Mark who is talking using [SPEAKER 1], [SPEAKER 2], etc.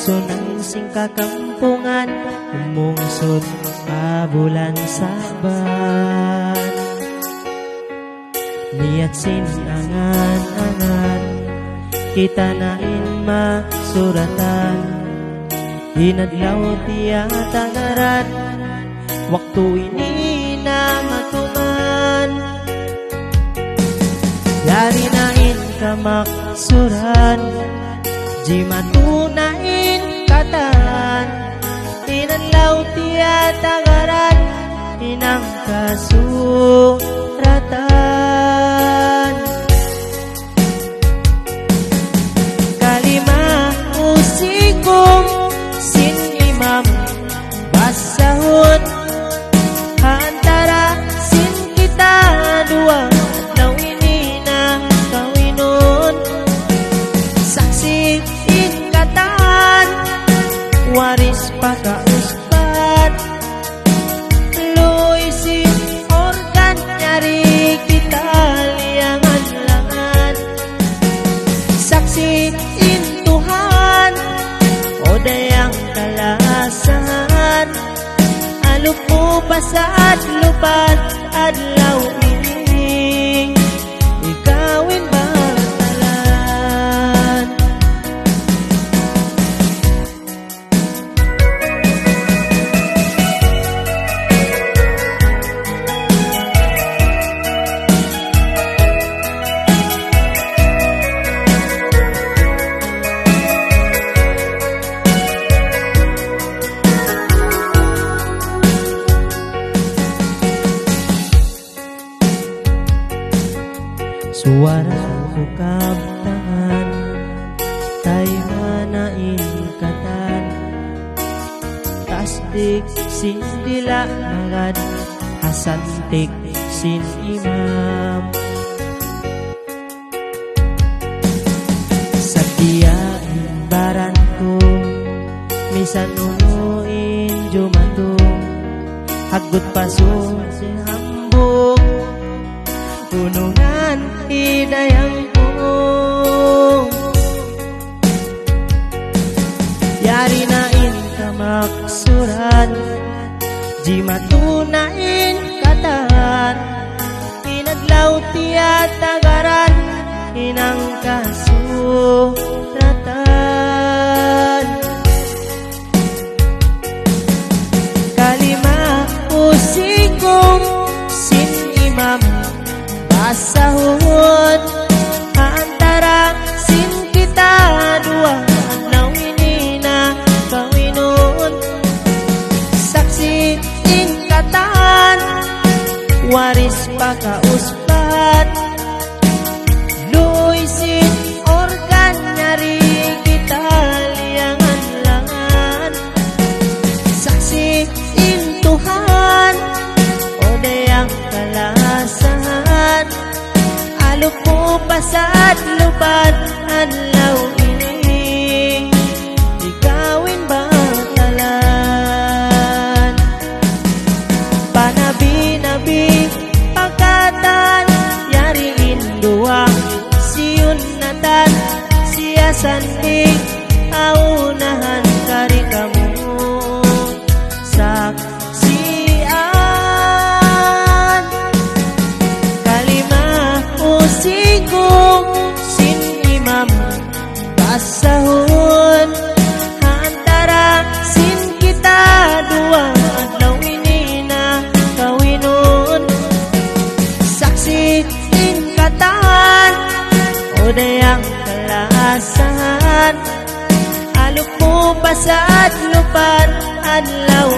[SPEAKER 1] sunang sing kakampungan, umungsod pabulan sabat. Niat sin angan-angan, kita nain masuratan, hinadlaw tiya tangaran, waktu ini na matuman. Dari nain kamaksuran, jimatunain katan, hinadlaw tiya tangaran, inang kasuratan. Kalimah usikum sin imam basahun, antara sin kita dua, now ini na kawinon. Saksi ikatan, waris pakauspan, luisin organ nyari kita liangan langan. Saksi in Tuhan, oda yang kalasan, alupo pasaat lupat adlaw ini, ikawin batalan. Suara hukam tangan, tay manain katan, tasdik sin dila magad, hasantik sin imam. Satiyain baran ko, misan unuin jumanto, hagot paso si hambog, gunungan hidayang ko. Yari nain kamaksuran, jimatunain katan, inadlaw tiya tagaran, inang kasuratan. Kalimah usikum sin imam basahun, antara sin kita dua, now ini na kawinon. Saksi ingkatan, waris pakauspat, luisin organ nyari kita liangan langan. Saksi in Tuhan, oda yang kalasan, alupo pasaat lupat adlaw ini, ikawin batalan. Panabi-nabi pagkatan, yariin dua siyun natan, siya sandig aunahan kari kamu. Saksian kalimah usikum sin imam basahun, antara sin kita dua, adlaw ini na kawinon. Saksi ingkatan, oda yang kalasan, alupo pasaat lupat adlaw